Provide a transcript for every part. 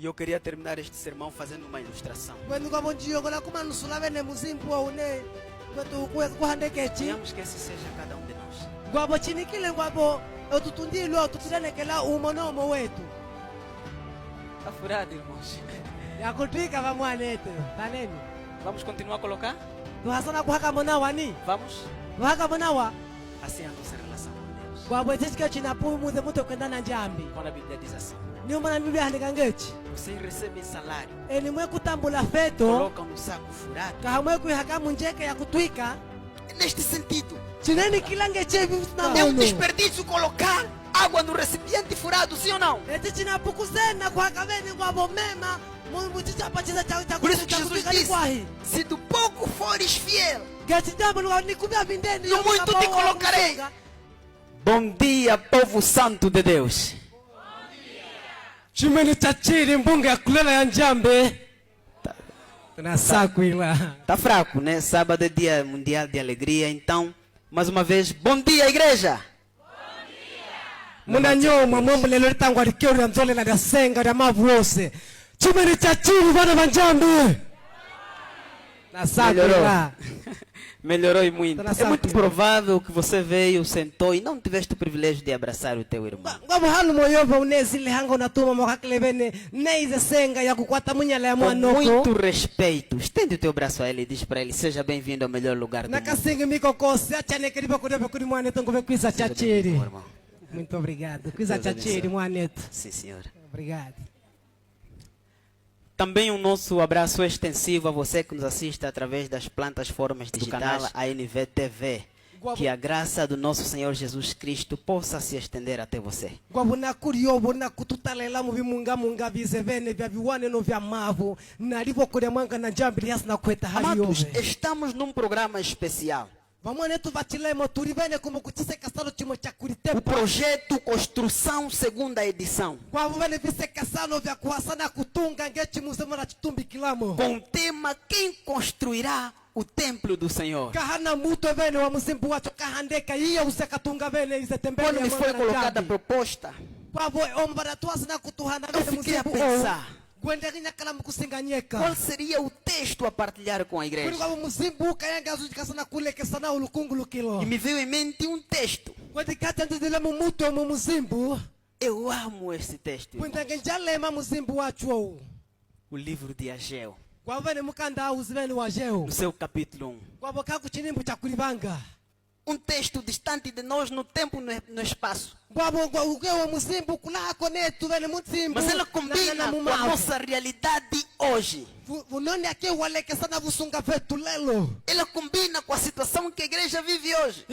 E eu queria terminar este sermão fazendo uma ilustração. Queremos que esse seja cada um de nós. Está furado, irmãos. Vamos continuar a colocar? Vamos? Assim é a nossa relação com Deus. Quando a Bíblia diz assim: vocês recebem salário, colocam no saco furado. Neste sentido, é um desperdício colocar água no recipiente furado, sim ou não? Por isso que Jesus disse: se do pouco fores fiel, no muito te colocarei. Bom dia, povo santo de Deus. Tá fraco, né? Sábado é dia mundial de alegria, então, mais uma vez, bom dia, igreja. Bom dia. Melhorou. Melhorou e muito. É muito provável que você veio, sentou e não tiveste o privilégio de abraçar o teu irmão. Com muito respeito, estende o teu braço a ele e diz para ele: seja bem-vindo ao melhor lugar do mundo. Seja bem-vindo, irmão. Muito obrigado. Sim, senhora. Obrigado. Também o nosso abraço extensivo a você que nos assiste através das plataformas digitais ANV TV. Que a graça do nosso Senhor Jesus Cristo possa se estender até você. Amados, estamos num programa especial. O projeto Construção, segunda edição. Com o tema: quem construirá o templo do Senhor? Quando me foi colocada a proposta, eu fiquei a pensar: qual seria o texto a partilhar com a igreja? E me veio em mente um texto. Eu amo esse texto, o livro de Ageu, no seu capítulo 1. Um texto distante de nós no tempo e no espaço. Mas ela combina com a nossa realidade hoje. Ela combina com a situação que a igreja vive hoje.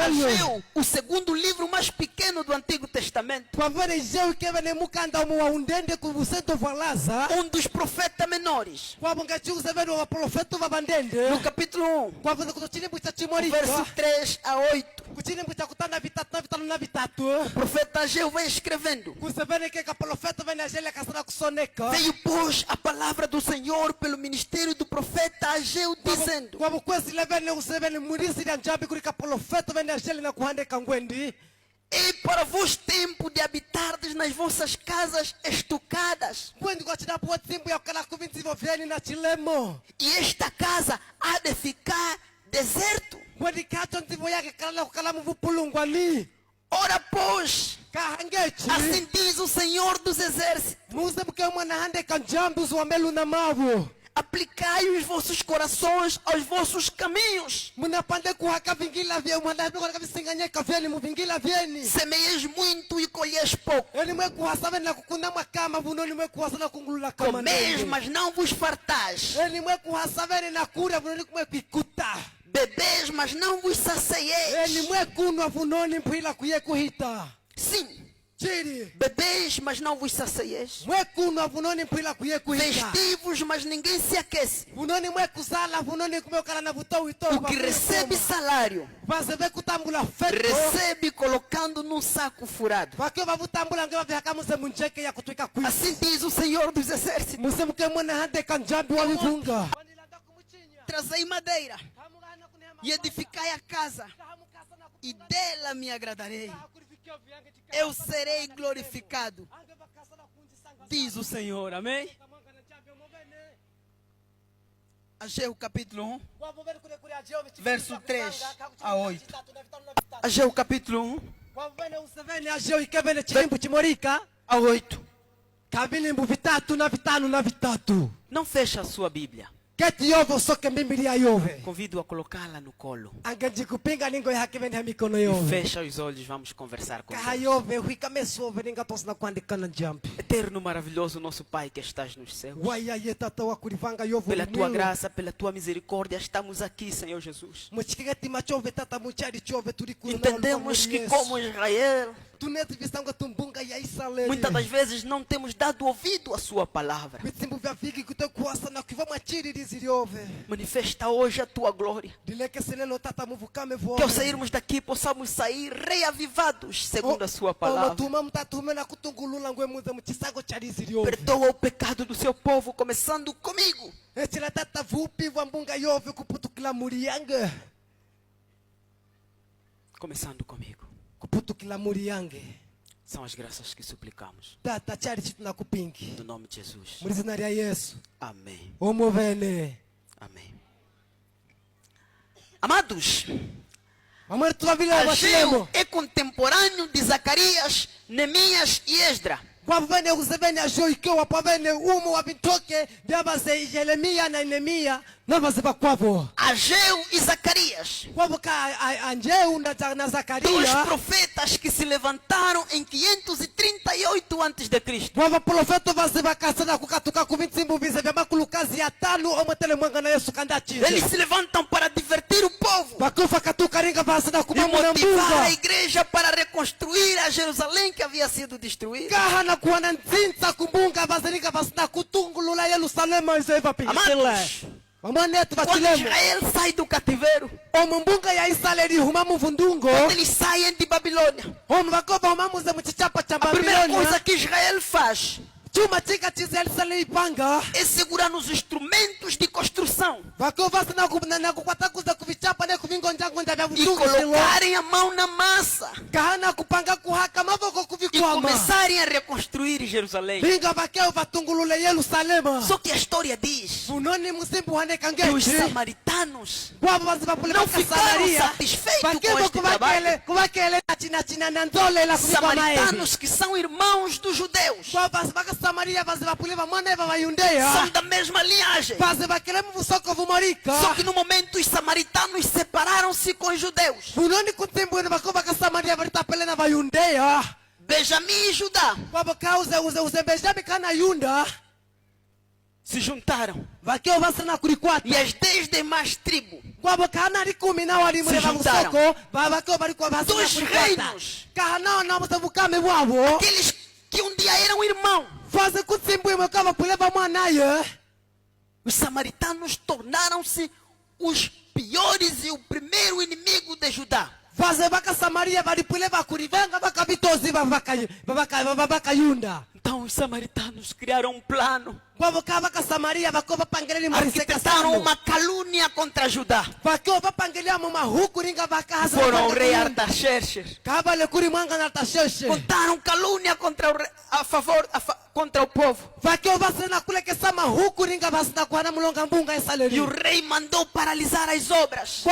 Ageu, o segundo livro mais pequeno do Antigo Testamento. Um dos profetas menores. No capítulo 1, verso 3 a 8. O profeta Ageu vem escrevendo: veio, pois, a palavra do Senhor pelo ministério do profeta Ageu, dizendo: ei para vos tempo de habitardes nas vossas casas estucadas, e esta casa há de ficar deserto. Ora, pois, assim diz o Senhor dos Exércitos: aplicai os vossos corações aos vossos caminhos. Semeis muito e colheis pouco. Comeis, mas não vos fartais. Bebeis, mas não vos sacieis. Sim. Bebeis, mas não vos sacieis. Vestivos, mas ninguém se aquece. O que recebe salário, recebe colocando num saco furado. Assim diz o Senhor dos Exércitos: trazei madeira e edificai a casa, e dela me agradarei. eu serei glorificado, diz o Senhor. Amém? Ageu capítulo 1, verso 3 a 8. Ageu capítulo 1, a 8. Não fecha a sua Bíblia. Convido a colocá-la no colo. E fecha os olhos, vamos conversar com Deus. Eterno, maravilhoso nosso Pai que estás nos céus. Pela tua graça, pela tua misericórdia, estamos aqui, Senhor Jesus. Entendemos que como Israel, muitas das vezes não temos dado ouvido à sua palavra. Manifesta hoje a tua glória. Que ao sairmos daqui possamos sair reavivados segundo a sua palavra. Perdoa o pecado do seu povo, começando comigo. Começando comigo. São as graças que suplicamos. No nome de Jesus. Amém. Amém. Amados, Ageu é contemporâneo de Zacarias, Neemias e Esdra. Ageu e Zacarias, dois profetas que se levantaram em 538 a.C. Eles se levantam para divertir o povo e motivar a igreja para reconstruir a Jerusalém que havia sido destruída. Amados, quando Israel sai do cativeiro, quando eles saem de Babilônia, a primeira coisa que Israel faz é segurar nos instrumentos de construção e colocarem a mão na massa e começarem a reconstruir Jerusalém. Só que a história diz que os samaritanos não ficaram satisfeitos com este trabalho. Samaritanos que são irmãos dos judeus, são da mesma linhagem. Só que no momento os samaritanos separaram-se com os judeus. Benjamim e Judá se juntaram. E as 10 demais tribos se juntaram. Dois reinos, aqueles que um dia eram irmãos, os samaritanos tornaram-se os piores e o primeiro inimigo de Judá. Então os samaritanos criaram um plano, arquitetaram uma calúnia contra Judá. Foram ao rei Artaxerxes, contaram calúnia contra o rei, contra o povo. E o rei mandou paralisar as obras.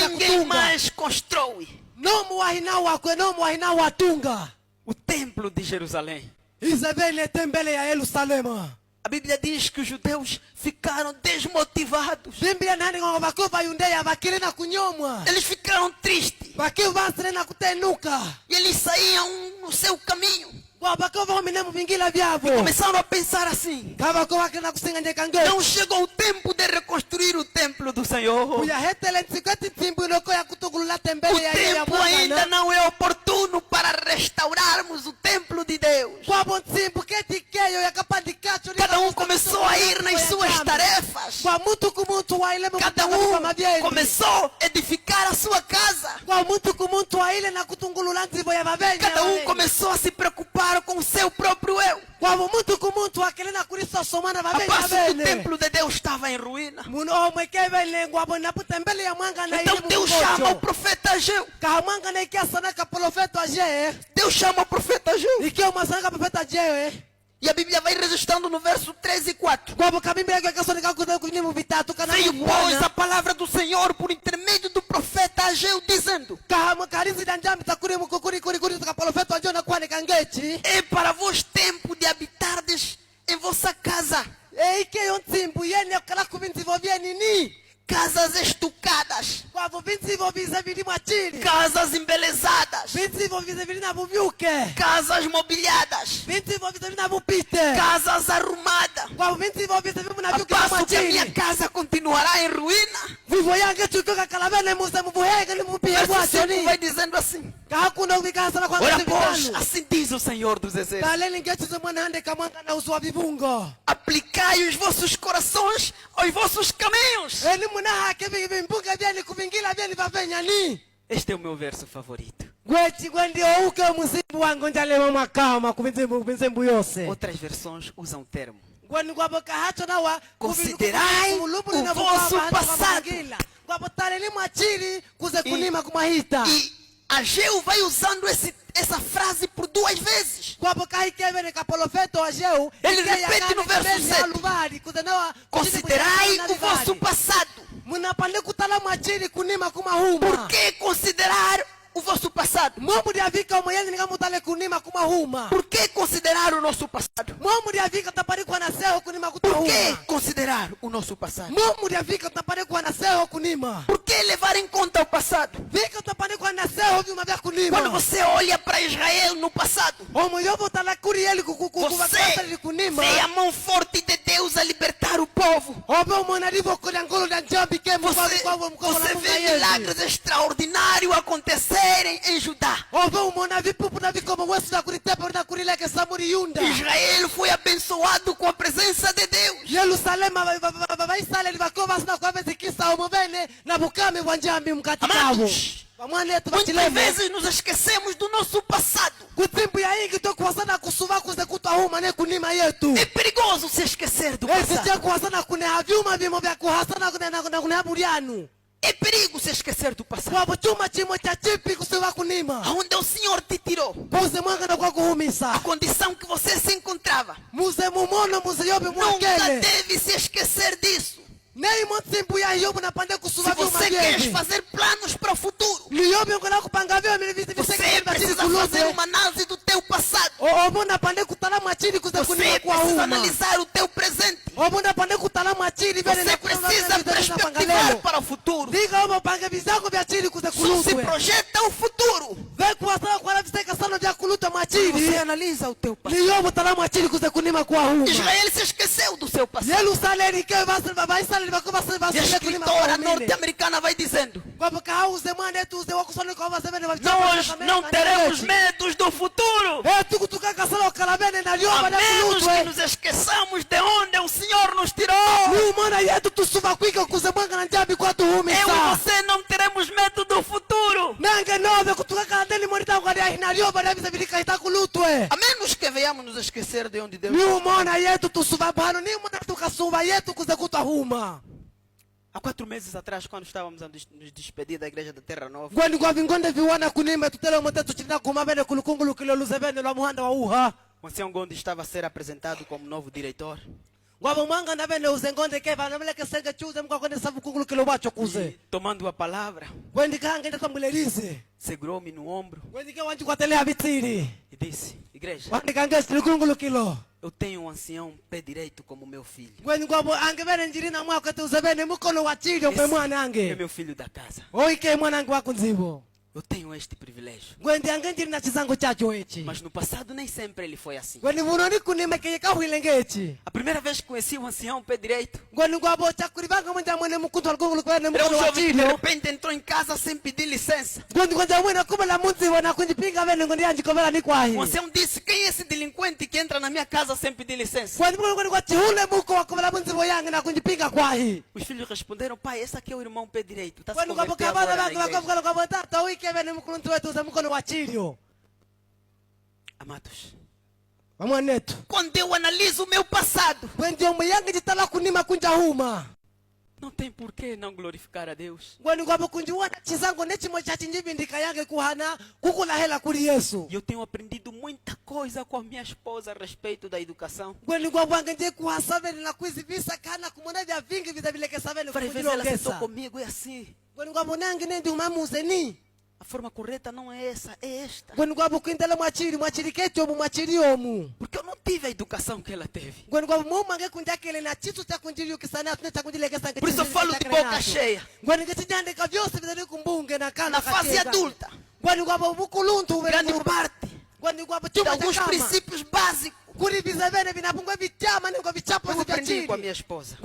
Ninguém mais constrói o templo de Jerusalém. A Bíblia diz que os judeus ficaram desmotivados. Eles ficaram tristes. E eles saíam no seu caminho. E começaram a pensar assim: não chegou o tempo de reconstruir o templo do Senhor. O tempo ainda não é oportuno para restaurarmos o templo de Deus. Cada um começou a ir nas suas tarefas. Cada um começou a edificar a sua casa. Cada um começou a se preocupar com o seu próprio eu. que o templo de Deus estava em ruína. Então Deus chama o profeta Ageu. Deus chama o profeta Ageu. E a Bíblia vai registrando no verso 3 e 4. Veio, pois, a palavra do Senhor por intermédio do profeta Ageu, dizendo: é para vós tempo de habitardes em vossa casa. Casas estucadas, casas embelezadas, casas mobiliadas, casas arrumadas. A passo que a minha casa continuará em ruína. Verso 5 vai dizendo assim: ora, pois, assim diz o Senhor dos Exércitos: aplicai os vossos corações aos vossos caminhos. Este é o meu verso favorito. Outras versões usam o termo: considerai o vosso passado. E Ageu vai usando essa frase por 2 vezes. Ele repete no verso 7: considerai o vosso passado. Por que considerar o vosso passado? Por que considerar o nosso passado? Por que considerar o nosso passado? Por que levar em conta o passado? Quando você olha para Israel no passado, você vê a mão forte de Deus a libertar o povo. Você vê milagres extraordinários acontecerem em Judá. Israel foi abençoado com a presença de Deus. Amados, muitas vezes nos esquecemos do nosso passado. É perigoso se esquecer do passado. É perigo se esquecer do passado. Aonde o Senhor te tirou, a condição que você se encontrava, nunca deve se esquecer disso. Se você quer fazer planos para o futuro, você precisa fazer uma análise do teu passado. Você precisa analisar o teu presente. Você precisa perspectivar para o futuro. Só se projeta o futuro. Você analisa o teu passado. Israel se esqueceu do seu passado. E a escritora norte-americana vai dizendo: nós não teremos medos do futuro, a menos que nos esqueçamos de onde o Senhor nos tirou. Eu e você não teremos medo do futuro, a menos que venhamos nos esquecer de onde Deus nos tirou. Há 4 meses atrás, quando estávamos a nos despedir da igreja da Terra Nova, o ancião Gondi estava a ser apresentado como novo diretor. E, tomando a palavra, segurou-me no ombro e disse: igreja, eu tenho um ancião pé direito como meu filho. Esse é meu filho da casa. Eu tenho este privilégio. Mas no passado nem sempre ele foi assim. A primeira vez que conheci o ancião pé direito, era um jovem que de repente entrou em casa sem pedir licença. O ancião disse: quem é esse delinquente que entra na minha casa sem pedir licença? Os filhos responderam: pai, esse aqui é o irmão pé direito. Está se convertendo agora na igreja. Amados, Quando eu analiso o meu passado, não tem por que não glorificar a Deus. E eu tenho aprendido muita coisa com a minha esposa a respeito da educação. Várias vezes ela sentou comigo e assim. A forma correta não é essa, é esta. Porque eu não tive a educação que ela teve. Por isso eu falo de boca cheia. Na fase adulta, grande parte de alguns princípios básicos eu aprendi com a minha esposa.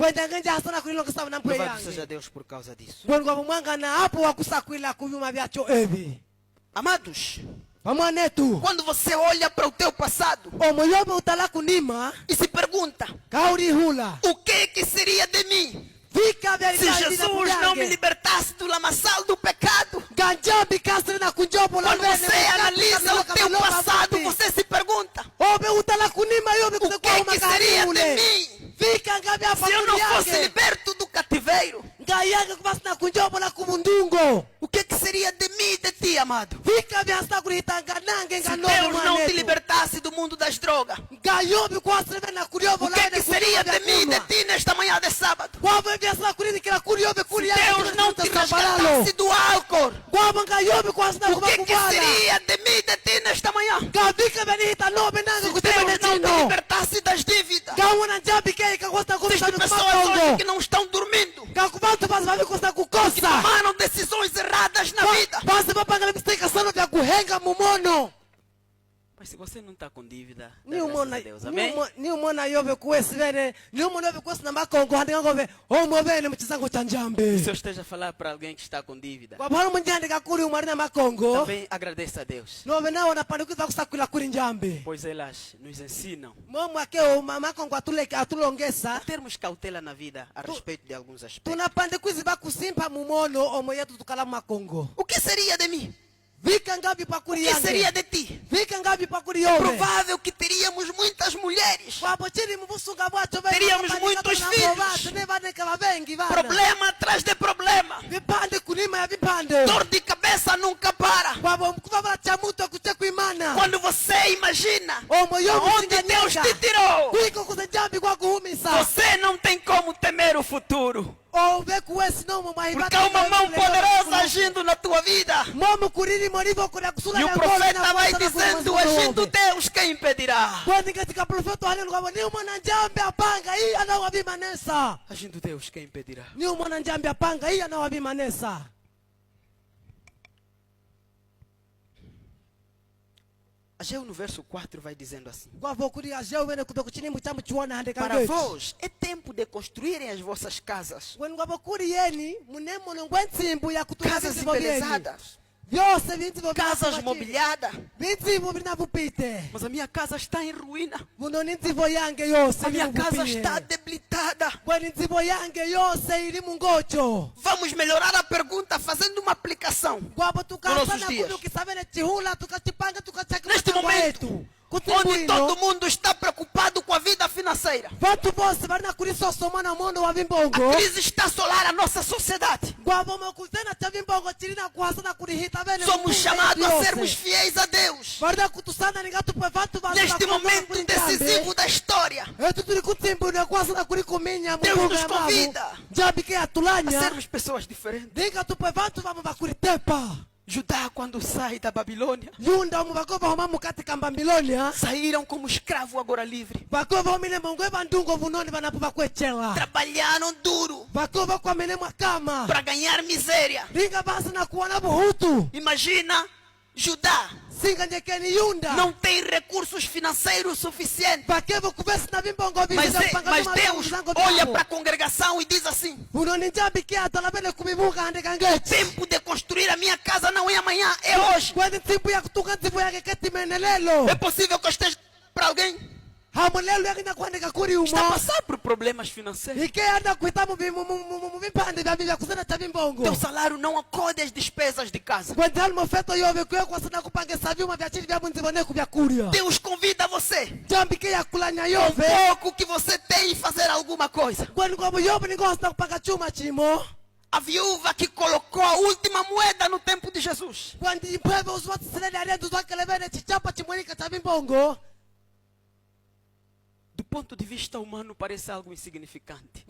Louvado seja Deus por causa disso. Amados, quando você olha para o teu passado e se pergunta, o que seria de mim se Jesus não me libertasse do lamaçal do pecado? Quando você analisa o teu passado, você se pergunta, o que seria de mim se eu não fosse liberto do cativeiro? O que seria de mim e de ti, amado? Se Deus não te libertasse do mundo das drogas, o que seria de mim e de ti nesta manhã de sábado? Se Deus não te resgatasse do álcool, o que seria de mim e de ti nesta manhã? Se Deus não te libertasse das dívidas, existem pessoas hoje que não estão dormindo, que tomaram decisões erradas na vida. Mas se você não está com dívida, graças a Deus, amém? Se eu esteja a falar para alguém que está com dívida, também agradeça a Deus, pois elas nos ensinam a termos cautela na vida a respeito de alguns aspectos. O que seria de mim? O que seria de ti? É provável que teríamos muitas mulheres, teríamos muitos filhos, problema atrás de problema, dor de cabeça nunca para. Quando você imagina onde Deus te tirou, você não tem como temer o futuro. Porque há uma mão poderosa agindo na tua vida. E o profeta vai dizendo, agindo Deus, quem impedirá? Agindo Deus, quem impedirá? Ageu no verso 4 vai dizendo assim: para vós é tempo de construírem as vossas casas, casas embelezadas, casas mobiliadas. Mas a minha casa está em ruína. A minha casa está debilitada. Vamos melhorar a pergunta fazendo uma aplicação nos nossos dias. Neste momento, onde todo mundo está preocupado com a vida financeira, a crise está a assolar a nossa sociedade. Somos chamados a sermos fiéis a Deus. Neste momento decisivo da história, Deus nos convida a sermos pessoas diferentes. Judá, quando sai da Babilônia, saíram como escravo, agora livre. Trabalharam duro para ganhar miséria. Imagina Judá não tem recursos financeiros suficientes. Mas Deus olha para a congregação e diz assim: o tempo de construir a minha casa não é amanhã, é hoje. É possível que eu esteja para alguém? Está a passar por problemas financeiros. Teu salário não acolhe as despesas de casa. Deus convida você, com pouco que você tem, fazer alguma coisa. A viúva que colocou a última moeda no tempo de Jesus. Do ponto de vista humano, parece algo insignificante.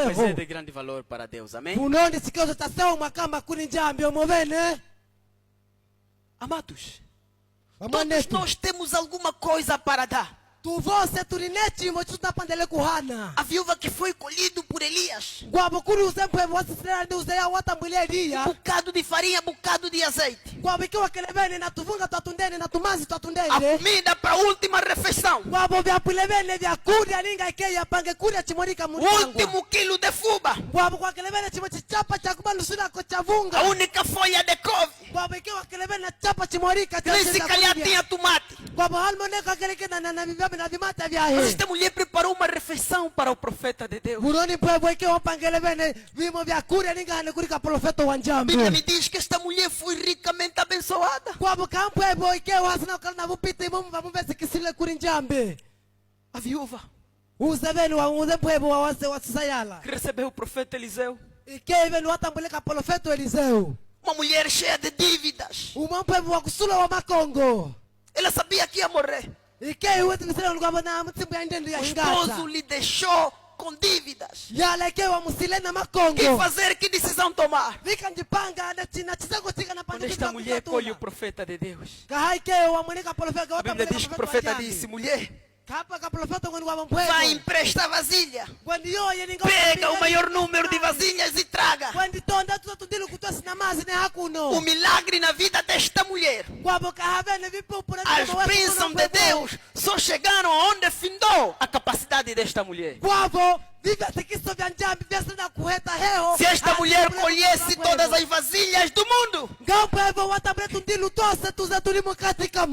Mas é de grande valor para Deus, amém? Amados, todos nós temos alguma coisa para dar. A viúva que foi colhido por Elias. Um bocado de farinha, um bocado de azeite. A comida para a última refeição. O último quilo de fuba. A única folha de couve. Nem se calhar tinha tomate. Mas esta mulher preparou uma refeição para o profeta de Deus. A Bíblia me diz que esta mulher foi ricamente abençoada. A viúva que recebeu o profeta Eliseu. Uma mulher cheia de dívidas. Ela sabia que ia morrer. O esposo lhe deixou com dívidas. Que fazer? Que decisão tomar? Quando esta mulher colhe o profeta de Deus, a Bíblia diz que o profeta disse: mulher, vai emprestar vasilha. Pega o maior número de vasilhas e traga. O milagre na vida desta mulher, as bênçãos de Deus só chegaram aonde findou a capacidade desta mulher. Se esta mulher colhesse todas as vasilhas do mundo,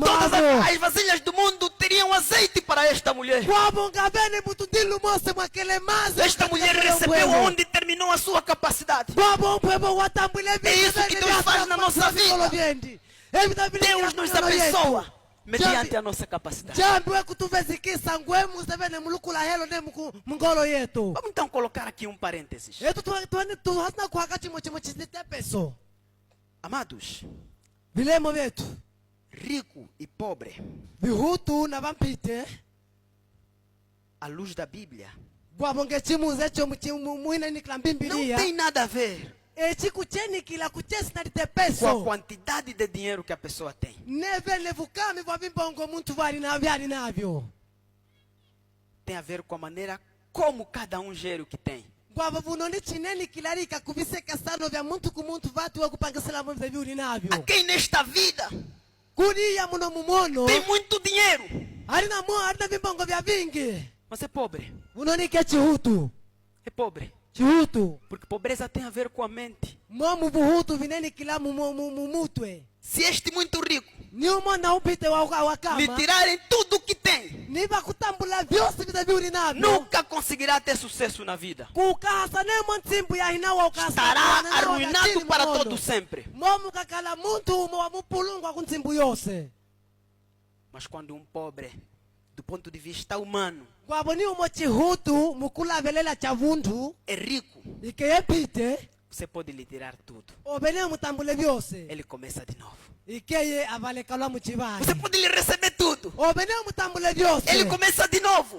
todas as vasilhas do mundo teriam azeite para esta mulher. Esta mulher recebeu onde terminou a sua capacidade. É isso que Deus faz na nossa vida. Deus nos abençoa mediante a nossa capacidade. Vamos então colocar aqui um parênteses. Amados, rico e pobre, à luz da Bíblia, não tem nada a ver com a quantidade de dinheiro que a pessoa tem. Tem a ver com a maneira como cada um gera o que tem. Aqui nesta vida tem muito dinheiro, mas é pobre. É pobre. Porque pobreza tem a ver com a mente. Se este muito rico lhe tirarem tudo o que tem, nunca conseguirá ter sucesso na vida. Estará arruinado para todo sempre. Mas quando um pobre, do ponto de vista humano, é rico, você pode lhe tirar tudo. Ele começa de novo. Você pode lhe receber tudo. Ele começa de novo.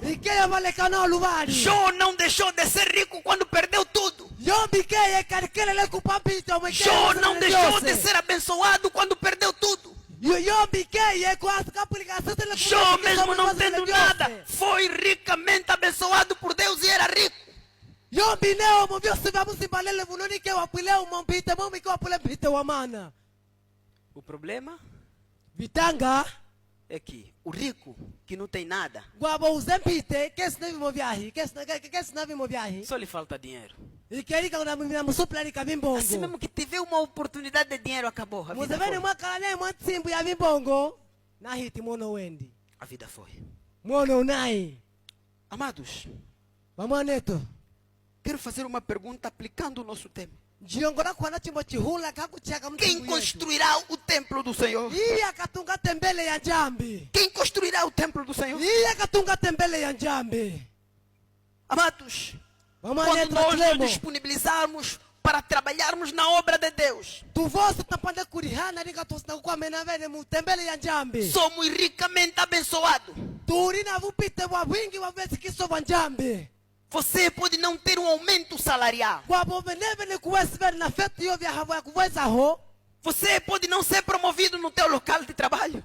Jó não deixou de ser rico quando perdeu tudo. Jó não deixou de ser abençoado quando perdeu tudo. Jó, mesmo não tendo nada, foi ricamente abençoado por Deus e era rico. O problema é que o rico que não tem nada, só lhe falta dinheiro. Assim mesmo que tiver uma oportunidade de dinheiro, acabou. A vida foi. Amados, quero fazer uma pergunta aplicando o nosso tema. Quem construirá o templo do Senhor? Quem construirá o templo do Senhor? Amados, quando nós nos disponibilizarmos para trabalharmos na obra de Deus, somos ricamente abençoados. Você pode não ter um aumento salarial. Você pode não ser promovido no teu local de trabalho.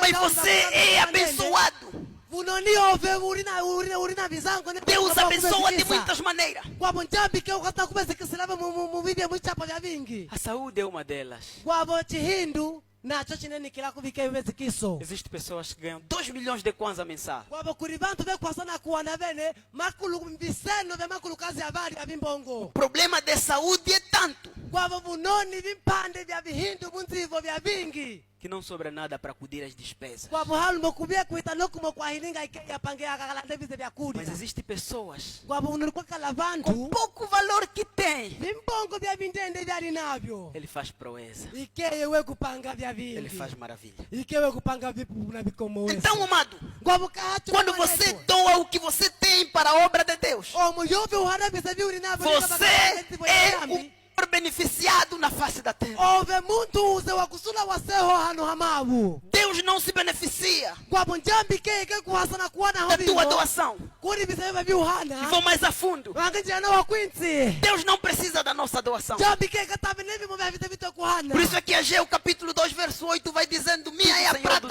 Mas você é abençoado. Deus abençoa de muitas maneiras. A saúde é uma delas. Existem pessoas que ganham 2 milhões de kwanza mensal. O problema de saúde é tanto que não sobra nada para cobrir as despesas. Mas existem pessoas com pouco valor que tem, ele faz proeza, ele faz maravilha. Então, amado, quando você doa o que você tem para a obra de Deus, você é o beneficiado na face da terra. Deus não se beneficia da tua doação. E vou mais a fundo. Deus não precisa da nossa doação. Por isso é que Ageu capítulo 2 verso 8 vai dizendo: minha é a prata.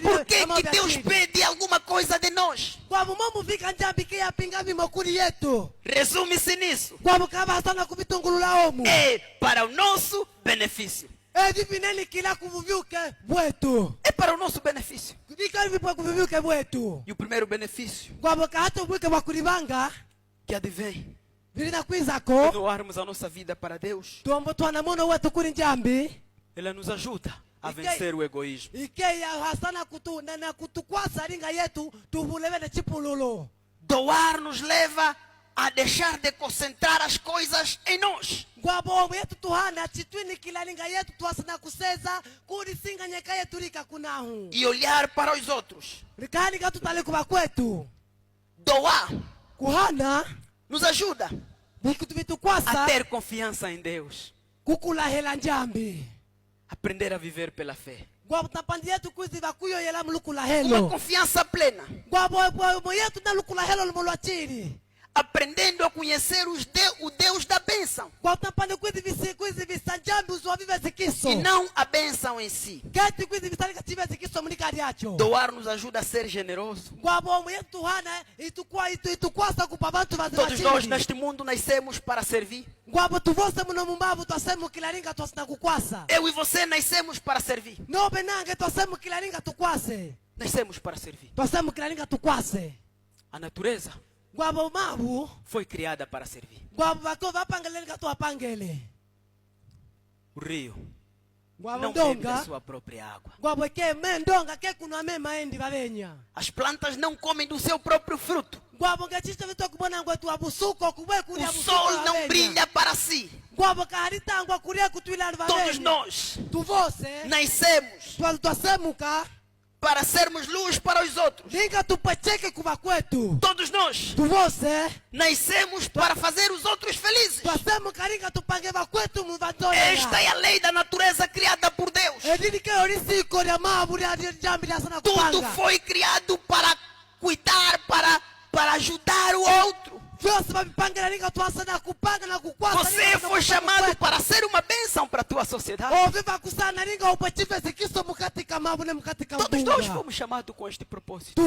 Por que Deus pede alguma coisa de nós? Resume-se nisso: é para o nosso benefício. É para o nosso benefício. E o primeiro benefício que advém de doarmos a nossa vida para Deus, Ele nos ajuda a vencer o egoísmo. Doar nos leva a deixar de concentrar as coisas em nós e olhar para os outros. Doar nos ajuda a ter confiança em Deus, aprender a viver pela fé, uma confiança plena, aprendendo a conhecer o Deus da bênção e não a bênção em si. Doar nos ajuda a ser generoso. Todos nós neste mundo nascemos para servir. Eu e você nascemos para servir. Nascemos para servir. A natureza foi criada para servir. O rio não bebe da sua própria água. As plantas não comem do seu próprio fruto. O sol não brilha para si. Todos nós nascemos para sermos luz para os outros. Todos nós nascemos para fazer os outros felizes. Esta é a lei da natureza criada por Deus. Tudo foi criado para cuidar, para ajudar o outro. Você foi chamado para ser uma bênção para a tua sociedade. Todos nós fomos chamados com este propósito.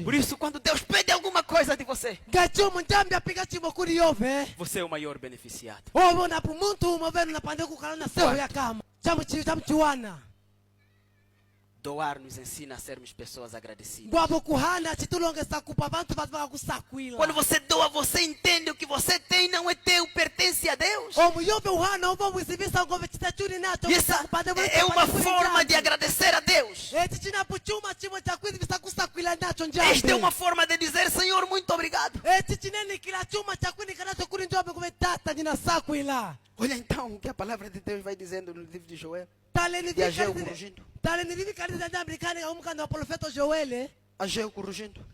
Por isso, quando Deus pede alguma coisa de você, você é o maior beneficiado. Doar nos ensina a sermos pessoas agradecidas. Quando você doa, você entende o que você tem não é teu, pertence a Deus. E essa é uma forma de agradecer a Deus. Esta é uma forma de dizer: Senhor, muito obrigado. Olha então o que a palavra de Deus vai dizendo no livro de Joel. E Ageu corrigindo. Ageu corrigindo.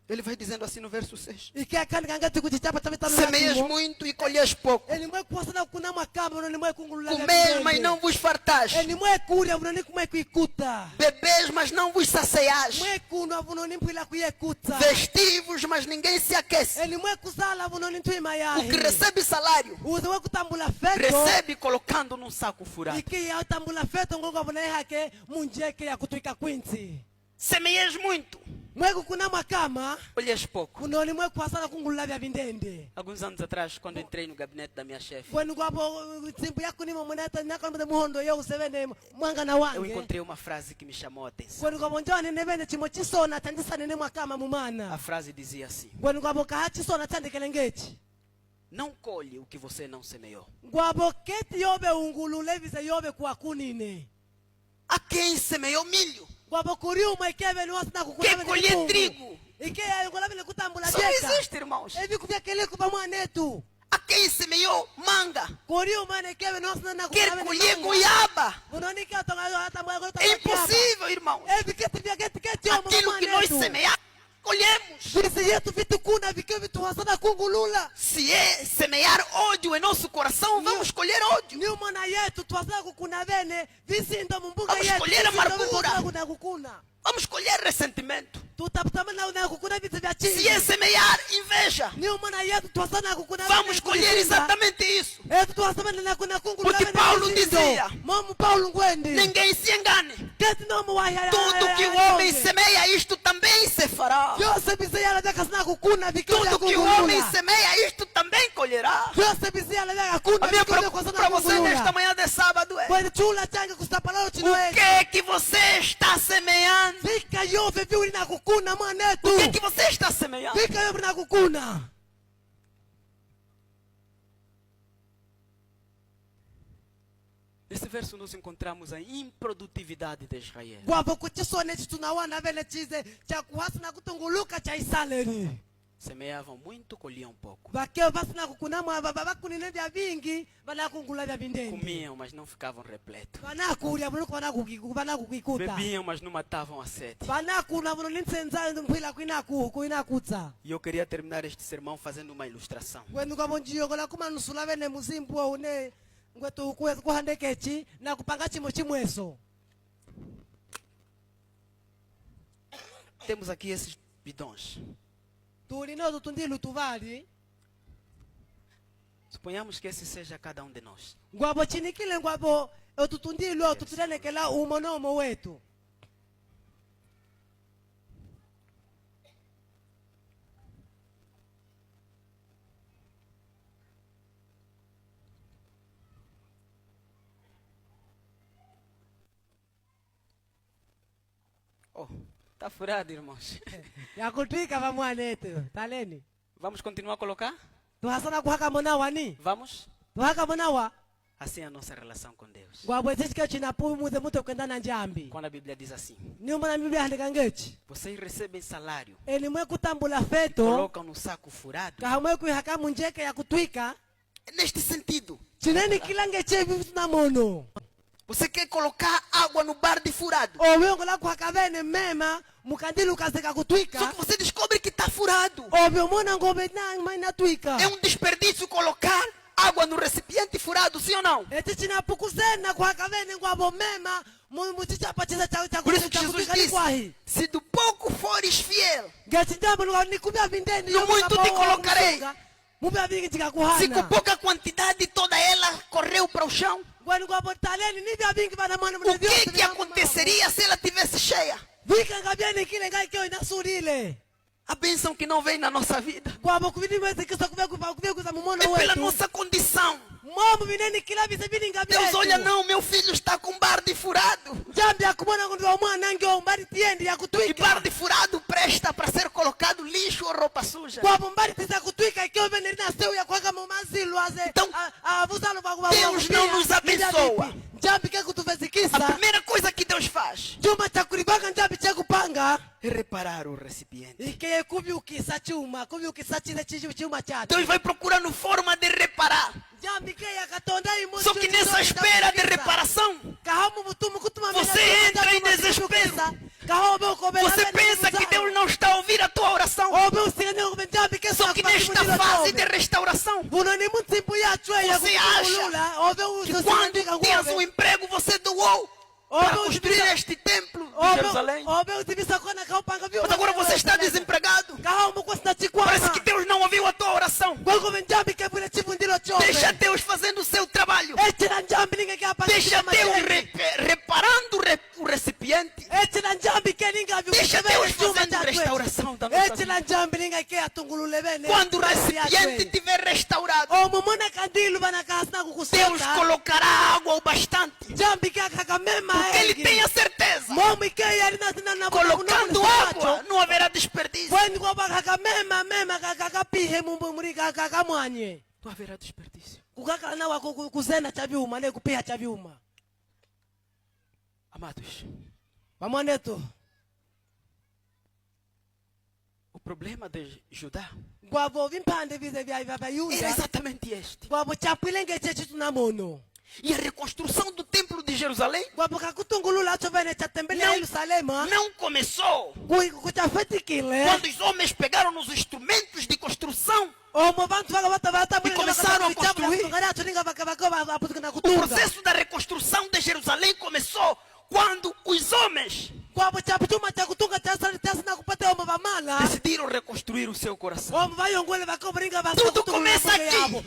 Ele vai dizendo assim no verso 6. Semeias muito e colheis pouco. Comeis, mas não vos fartais. Bebeis, mas não vos saciais. Vestivos, mas ninguém se aquece. O que recebe salário, recebe colocando num saco furado. Semeias muito, colheis pouco. Alguns anos atrás, quando entrei no gabinete da minha chefe, eu encontrei uma frase que me chamou a atenção. A frase dizia assim: não colhe o que você não semeou. Há quem semeou milho, quem colhe trigo. Isso não existe, irmãos. Há quem semeou manga, quer colher goiaba. É impossível, irmãos. Aquilo que nós semeamos, colhemos. Se é semear ódio em nosso coração, vamos colher ódio. Vamos colher amargura. Vamos colher ressentimento. Se é semear inveja, vamos colher exatamente isso. Porque Paulo dizia: ninguém se engane. Tudo que o homem semeia, isto também se fará. Tudo que o homem semeia, isto também colherá. A minha pergunta para você nesta manhã de sábado é: o que você está semeando? O que você está semeando? Nesse verso nós encontramos a improdutividade de Israel. Semeavam muito, colhiam pouco. Comiam, mas não ficavam repletos. Bebiam, mas não matavam a sede. E eu queria terminar este sermão fazendo uma ilustração. Temos aqui esses bidões. Suponhamos que esse seja cada um de nós. Oh, tá furado, irmãos. Vamos continuar a colocar? Vamos? Assim é a nossa relação com Deus. Quando a Bíblia diz assim: vocês recebem salário, colocam no saco furado. É neste sentido. Você quer colocar água no balde furado, só que você descobre que está furado. É um desperdício colocar água no recipiente furado, sim ou não? Por isso que Jesus disse, se do pouco fores fiel, no muito te colocarei. Se com pouca quantidade toda ela correu para o chão, o que aconteceria se ela tivesse cheia? A bênção que não vem na nossa vida é pela nossa condição. Deus olha, não, meu filho está com barde furado. E barde furado presta para ser colocado lixo ou roupa suja. Então, Deus não nos abençoa. A primeira coisa que Deus faz é reparar o recipiente. Deus vai procurando forma de reparar. Só que nessa espera de reparação, você entra em desespero. Você pensa que Deus não está a ouvir a tua oração. Só que nesta fase de restauração, você acha que quando tinhas um emprego você doou para construir este templo de Jerusalém. Mas agora você está desempregado. Parece que Deus não ouviu a tua oração. Deixa Deus fazendo o seu trabalho. Deixa Deus reparando o recipiente. Deixa Deus fazendo restauração da nossa vida. Quando o recipiente estiver restaurado, Deus colocará água o bastante. Porque Ele tem a certeza. Colocando água, não haverá desperdício. Não haverá desperdício. Amados, o problema de Judá era exatamente este. E a reconstrução do templo de Jerusalém não começou quando os homens pegaram nos instrumentos de construção e começaram a construir. O processo da reconstrução de Jerusalém começou quando os homens decidiram reconstruir o seu coração. Tudo começa aqui.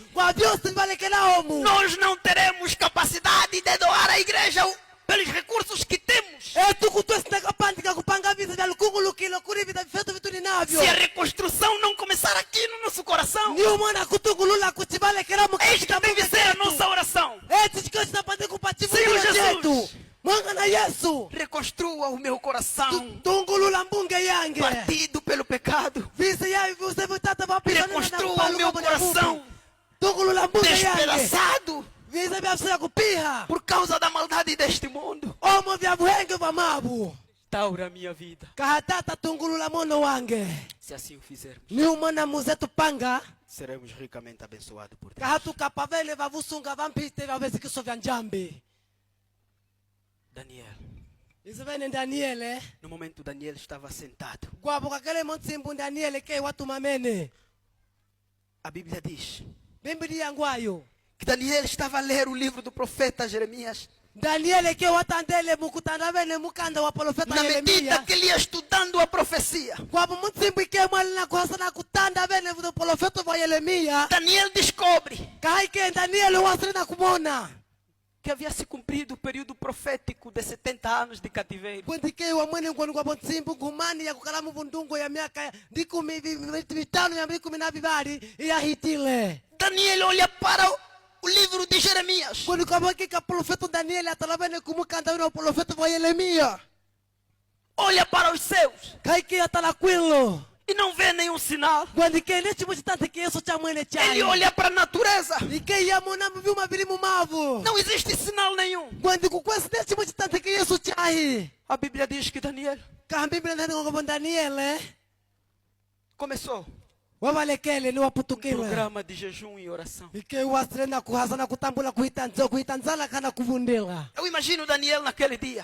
Nós não teremos capacidade de doar à igreja pelos recursos que temos. Se a reconstrução não começar aqui no nosso coração, esta deve ser a nossa oração. Senhor Jesus, reconstrua o meu coração partido pelo pecado. Reconstrua o meu coração despedaçado por causa da maldade deste mundo. Taura a minha vida. Se assim o fizermos, seremos ricamente abençoados por Deus. Daniel. No momento Daniel estava sentado. A Bíblia diz que Daniel estava a ler o livro do profeta Jeremias. Na medida que ele ia estudando a profecia, Daniel descobre que havia se cumprido o período profético de 70 anos de cativeiro. Daniel olha para o livro de Jeremias. Olha para os céus e não vê nenhum sinal. Ele olha para a natureza. Não existe sinal nenhum. A Bíblia diz que Daniel começou wabalekele ni waputukile programa de jejum e oração. ike wasrena kuhazana kutambula kuhitanzala kana kuvundila. Eu imagino Daniel naquele dia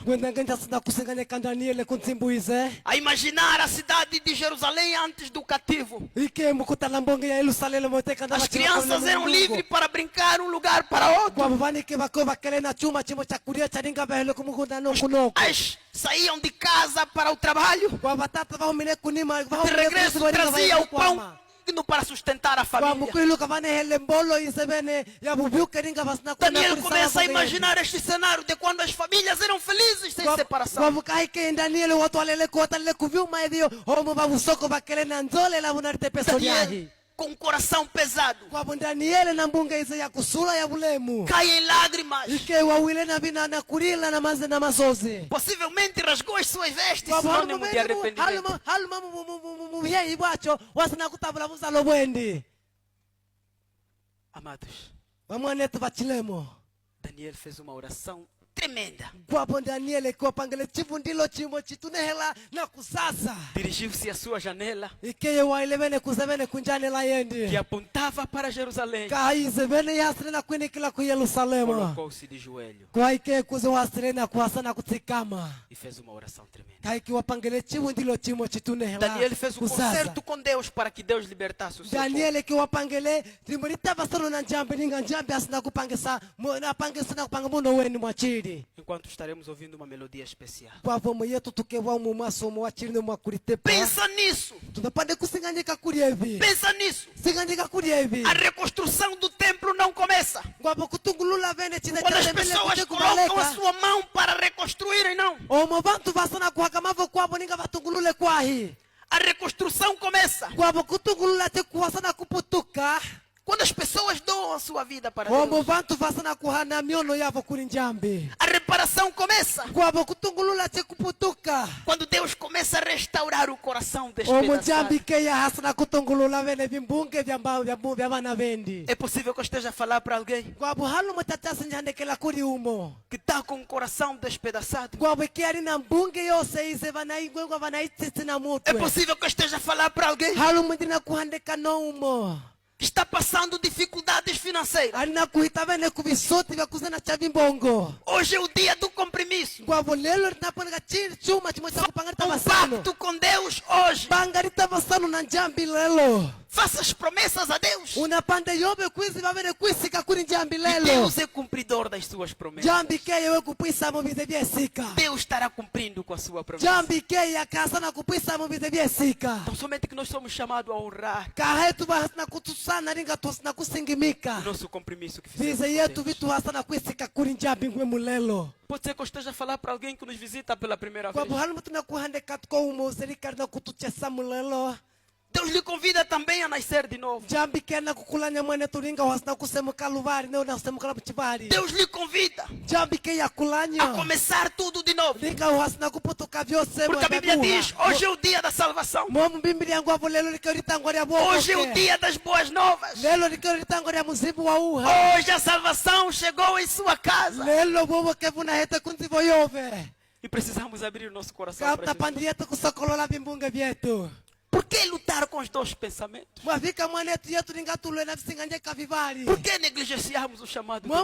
a imaginar a cidade de Jerusalém antes do cativo. As crianças eram livres para brincar um lugar para outro. As saíam de casa para o trabalho. De regresso trazia o pão para sustentar a família. Daniel começa a imaginar este cenário de quando as famílias eram felizes sem separação. Daniel, com o coração pesado, cai em lágrimas. Possivelmente rasgou as suas vestes, sinônimo de arrependimento. Amados, Daniel fez uma oração tremenda. Dirigiu-se à sua janela que apontava para Jerusalém. Colocou-se de joelho e fez uma oração tremenda. Daniel fez um concerto com Deus para que Deus libertasse o seu povo. Enquanto estaremos ouvindo uma melodia especial, pensa nisso. Pensa nisso. A reconstrução do templo não começa quando as pessoas colocam a sua mão para reconstruírem, não. A reconstrução começa quando as pessoas doam a sua vida para Deus. A reparação começa quando Deus começa a restaurar o coração despedaçado. É possível que eu esteja a falar para alguém que está com o coração despedaçado. É possível que eu esteja a falar para alguém que está passando dificuldades financeiras. Hoje é o dia do compromisso. Um pacto com Deus hoje. Faça as promessas a Deus. E Deus é cumpridor das suas promessas. Deus estará cumprindo com a sua promessa. Então somente que nós somos chamados a honrar o nosso compromisso que fizemos com Deus. Pode ser que eu esteja a falar para alguém que nos visita pela primeira vez. Deus lhe convida também a nascer de novo. Deus lhe convida a começar tudo de novo. Porque a Bíblia diz, hoje é o dia da salvação. Hoje é o dia das boas novas. Hoje a salvação chegou em sua casa. E precisamos abrir o nosso coração para Jesus. Por que lutar com os dois pensamentos? Por que negligenciarmos o chamado de Deus?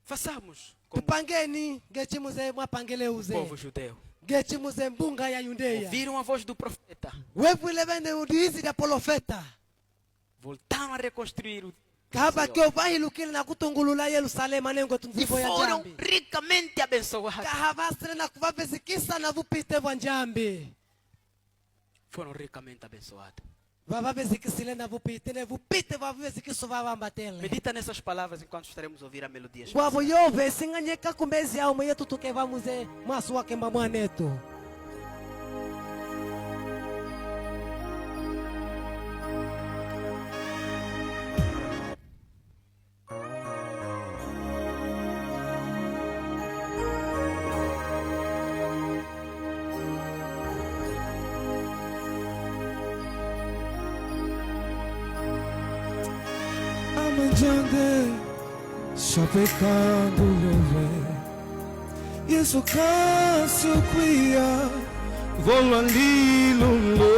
Façamos como o povo judeu. Ouviram a voz do profeta. Voltaram a reconstruir o e foram ricamente abençoados. Foram ricamente abençoados. Medita nessas palavras enquanto estaremos a ouvir a melodia. Só pecando leve Yesu kasi kuya volandi lulo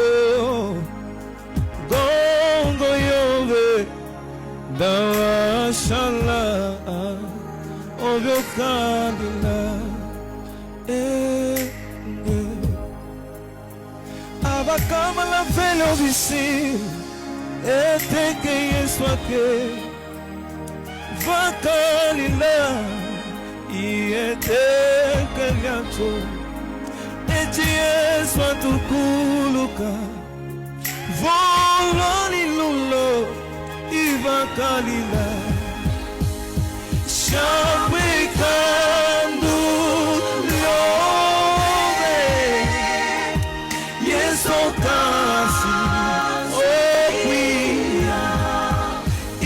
gongo yove dawa shala ovyo kadila abakama la velho vici ete que isso aqui vakalila e ete que lhato Etiye swatu kuluka voloni lulo ibakalila shapikando love yeso kasi okwia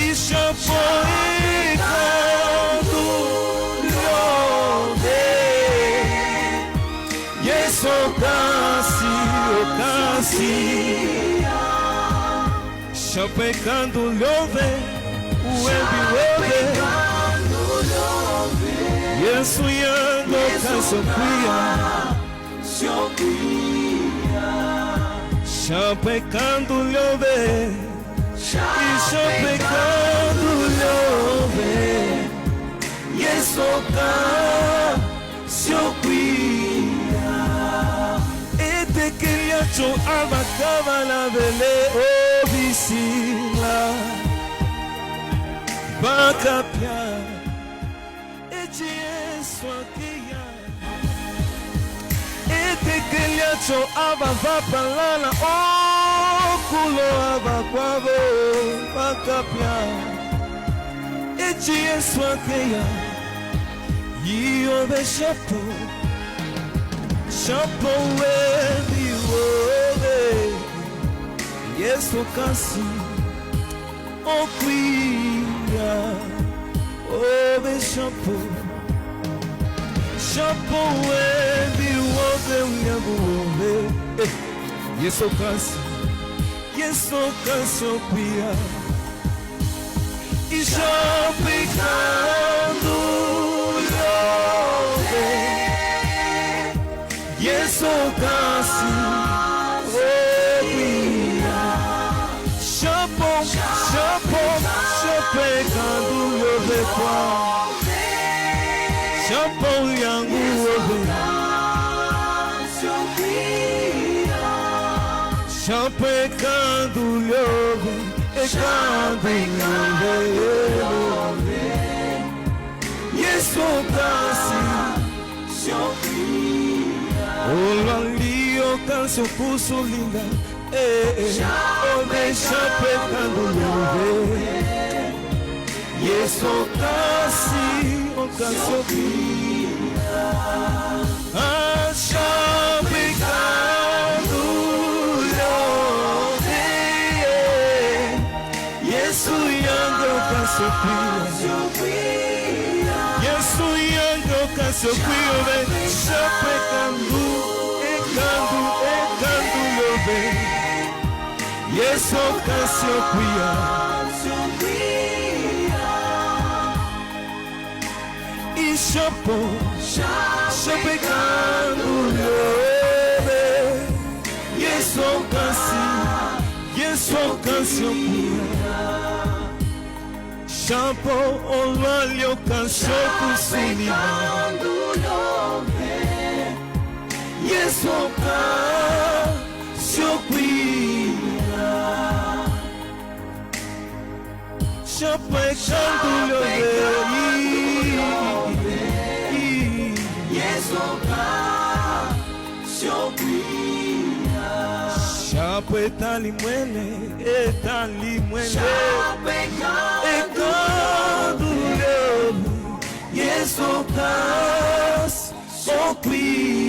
ishapoikando love Okasi Chapecando love Uebi webe Yesu yango kasokuya Chapecando love Chapecando love Yesu kasokuya Cho abakava la vele obisila bakapia echeso akia etekelia cho abava palala okulo abakwavo bakapia echeso akia yio beshapo shapo webi Yesu kasi okwia obe shapo shapo webi wobe unyabuwe Yesu kasi okwia ishapikando love Yesu kasi Chapecando love kwa Chapo yangu love Chapecando love Ekando love Yesu kasi Olali okanso puso linda Ome chapecando love Yesu kasi okasopia chapecando love Yesu yango okasopia Yesu yango okasopia chapecando ekando love Yesu okasopia Chapo, chapecando love Yesu kasi Chapo, ololho canchoco chapecando love Yesu kasi chapecando love Chapo etalimwele Ekando love Yesu kasi okwia